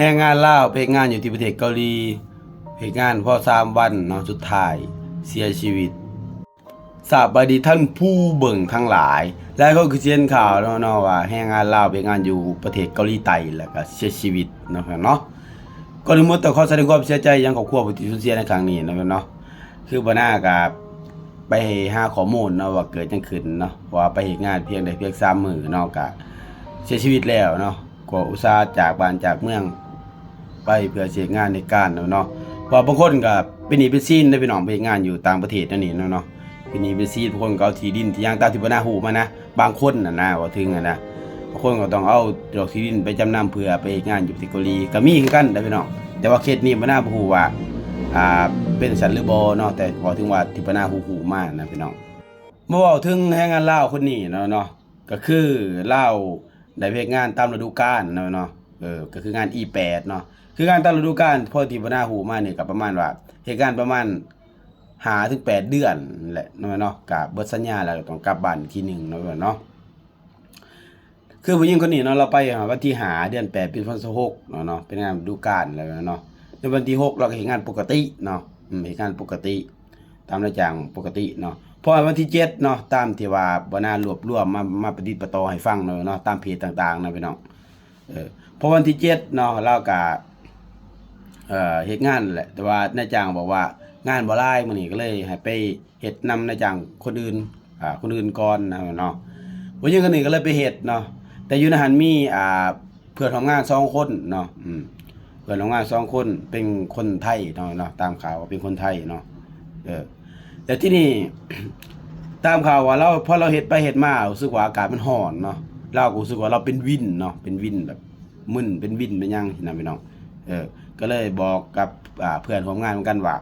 แรงงานลาวไปงานอยู่ที่ประเทศเกาหลีเหตุงานพอ3วันเนาะสุดท้ายเสียชีวิตสบายดีท่านผู้เบิ่งทั้งหลายและก็คือเช่นข่าวเนาะว่าแรงงานลาวไปงานอยู่ประเทศเกาหลีใต้แล้วก็เสียชีวิตเนาะก่อนอื่นต้องขอแสดงความเสียใจยังครอบครัวผู้ที่สูญเสียในครั้งนี้เนาะคือบ่น่าก็ไปหาข้อมูลเนาะว่าเกิดจังขึ้นเนาะว่าไปเฮ็ดงานเพียง3 มื้อเนาะก็เสียชีวิตแล้วเนาะก็อุตส่าห์จากบ้านจากเมืองไปเพื่อเฮ็ดงานในการเนาะเพราะบางคนก็เป็นหนี้เป็นสินได้พี่น้องไปเฮ็ดงานอยู่ต่างประเทศนั่นนี่เนาะเป็นหนี้เป็นสินบางคนก็เอาที่ดินที่ย่างตามที่บ่น่าฮู้มานะบางคนน่ะนะว่าถึงนะบางคนก็ต้องเอาดอกที่ดินไปจำนำเพื่อไปเฮ็ดงานอยู่ที่เกาหลีก็มีคือกันได้พี่น้องแต่ว่าเคสนี้บ่น่าฮู้ว่าเป็นสันหรือบ่เนาะแต่พอถึงว่าที่บ่น่าฮู้มานะพี่น้องมาเว้าถึงแรงงานลาวคนนี้เนาะก็คือลาวได้เฮ็ดงานตามฤดูกาลเนาะก็คืองาน E8 เนาะคืองานตามฤดูกาลพอที่บ่น่าฮู้มานี่ก็ประมาณว่าเฮ็ดงานประมาณ5 ถึง 8 เดือนแหละเนาะก็เบิดสัญญาแล้วก็ต้องกลับบ้านอีกทีนึงเนาะคือผู้หญิงคนนี้เนาะเราไปวันที่5 เดือน 8 ปี2026เนาะเป็นงานฤดูกาลแล้วเนาะในวันที่6เราก็เฮ็ดงานปกติเนาะเฮ็ดงานปกติตามนายจ้างปกติเนาะพอวันที่7เนาะตามที่ว่าบ่น่ารวบรวมมาประดิษฐ์ประต่อให้ฟังเนาะตามเพจต่างๆนะพี่น้องพอวันที่7เนาะเราก็เฮ็ดงานแหละแต่ว่านายจ้างบอกว่างานบ่หลายมื้อนี้ก็เลยให้ไปเฮ็ดนำนายจ้างคนอื่นก่อนนะเนาะผู้หญิงคนนี้ก็เลยไปเฮ็ดเนาะแต่อยู่ในหันมีเพื่อนร่วมงาน2คนเนาะเพื่อนร่วมงาน2คนเป็นคนไทยเนาะตามข่าวว่าเป็นคนไทยเนาะแต่ที่นี่ ตามข่าวว่าเราพอเราเฮ็ดไปเฮ็ดมารู้สึกว่าอากาศมันร้อนเนาะเราก็รู้สึกว่าเราเป็นวินเนาะเป็นวินแบบมึนเป็นวินเป็นหยังนะพี่น้องก็เลยบอกกับเพื่อนร่วมงานเหมือนกันว่า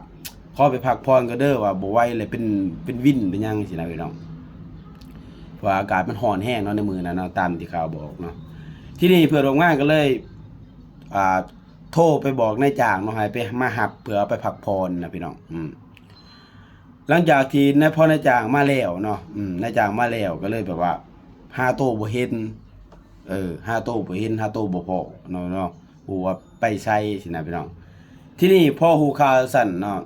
ขอไปพักผ่อนก็เด้อว่าบ่ไหวเลยเป็นวินเป็นหยังสินะพี่น้องเพราะอากาศมันร้อนแห้งเนาะในมื้อนั้นเนาะตามที่ข่าวบอกเนาะที่นี่เพื่อนร่วมงานก็เลยโทรไปบอกนายจ้างเนาะให้ไปมารับเพื่อเอาไปพักผ่อนนะพี่น้องหลังจากที่นายจ้างมาแล้วเนาะนายจ้างมาแล้วก็เลยแบบว่าหาโตบ่เห็นหาโตบ่เห็นหาโตบ่พอเนาะฮู้ว่าไปไสสินะพี่น้องที่นี่พอฮู้ข่าวสั่นเนาะ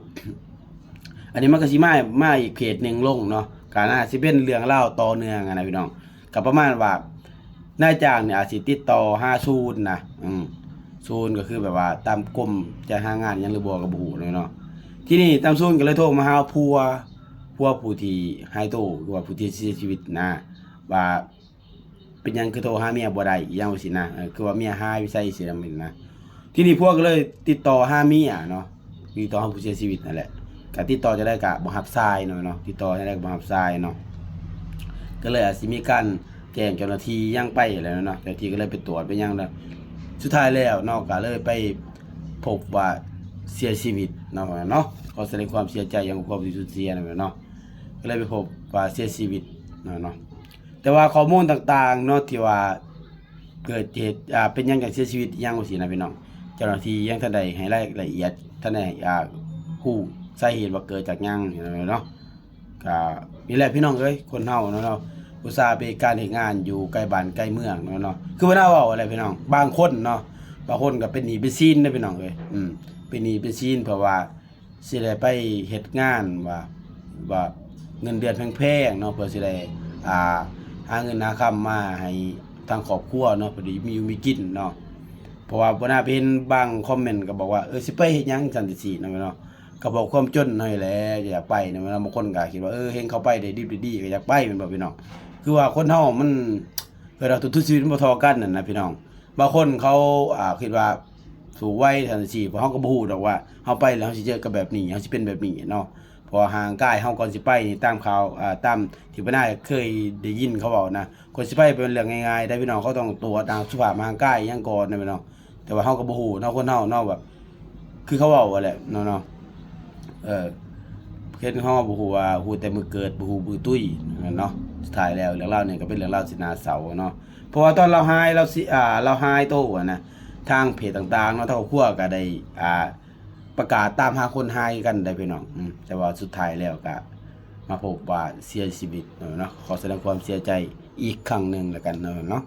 อันนี้มันก็สิมาอีกเพจนึงลงเนาะก็น่าสิเป็นเรื่องราวต่อเนื่องนะพี่น้องก็ประมาณว่านายจ้างเนี่ยอาจสิติดต่อหาศูนย์นะศูนย์ก็คือแบบว่าตามกรมจะหางานหยังหรือบ่ก็บ่ฮู้เนาะที่นี่ตามศูนย์ก็เลยโทรมาหาผัวผู้ที่หายตัวหรือว่าผู้ที่เสียชีวิตนะว่าเป็นหยังคือโทรหาเมียบ่ได้อีหยังว่าสินะคือว่าเมียหายไปไสสินะที่นี่ผัวก็เลยติดต่อหาเมียเนาะติดต่อหาผู้เสียชีวิตนั่นแหละก็ติดต่อจะได้ก็บ่รับสายเนาะติดต่อจะได้ก็บ่รับสายเนาะก็เลยอาจสิมีการแจ้งเจ้าหน้าที่ยังไปแล้วเนาะเจ้าหน้าที่ก็เลยไปตรวจไปยังแล้วสุดท้ายแล้วเนาะก็เลยไปพบว่าเสียชีวิตเนาะขอแสดงความเสียใจอย่างครอบครัวที่สูญเสียเนาะก็เลยไปพบว่าเสียชีวิตเนาะแต่ว่าข้อมูลต่างๆเนาะที่ว่าเกิดเหตุเป็นหยังเสียชีวิตยังว่าสินะพี่น้องเจ้าหน้าที่ยังทันได้ให้รายละเอียดทันได้ฮู้สาเหตุว่าเกิดจากหยังเนาะก็นี่แหละพี่น้องเอ้ยคนเฮาเนาะอุตส่าห์ไปการเฮ็ดงานอยู่ใกล้บ้านใกล้เมืองเนาะคือบ่น่าเว้าอะไรพี่น้องบางคนเนาะบางคนก็เป็นหนี้เป็นสินนะพี่น้องเอ้ยเป็นหนี้เป็นสินเพราะว่าสิได้ไปเฮ็ดงานว่าเงินเดือนแพงๆเนาะเพื่อสิได้หาเงินหาคำมาให้ทางครอบครัวเนาะพอดีมีอยู่มีกินเนาะเพราะว่าบ่น่าเป็นบางคอมเมนต์ก็บอกว่าสิไปเฮ็ดหยังจังซี่เนาะก็บอกความจนหน่อยแหละอยากไปเนาะบางคนก็คิดว่าเฮงเข้าไปได้ดิบดีก็อยากไปแม่นบ่พี่น้องคือว่าคนเฮามันเราทุกชีวิตมันบ่เท่ากันนั่นนะพี่น้องบางคนเขาคิดว่าสูงวัยจังซี่เพราะเฮาก็บ่ฮู้ดอกว่าเฮาไปแล้วเฮาสิเจอกับแบบนี้เฮาสิเป็นแบบนี้เนาะพอห่างกายเฮาก่อนสิไปนี่ตามข่าวตามที่บ่น่าเคยได้ยินเขาเว้านะคนสิไปเป็นเรื่องง่ายๆได้พี่น้องเขาต้องตรวจตามสุขภาพร่างกายหยังก่อนนะพี่น้องแต่ว่าเฮาก็บ่ฮู้เนาะคนเฮาเนาะแบบคือเขาเว้าแหละเนาะเฮ็ดเฮาบ่ฮู้ว่าฮู้แต่มื้อเกิดบ่ฮู้มื้อตุ้ยเนาะสุดท้ายแล้วเรื่องราวนี่ก็เป็นเรื่องราวสิน่าเศร้าเนาะเพราะว่าตอนเราหายเราหายโตนะทางเพจต่างๆเนาะทางครอบครัวก็ได้ประกาศตามหาคนหายกันได้พี่น้องแต่ว่าสุดท้ายแล้วก็มาพบว่าเสียชีวิตเนาะขอแสดงความเสียใจอีกครั้งนึงแล้วกันเนาะ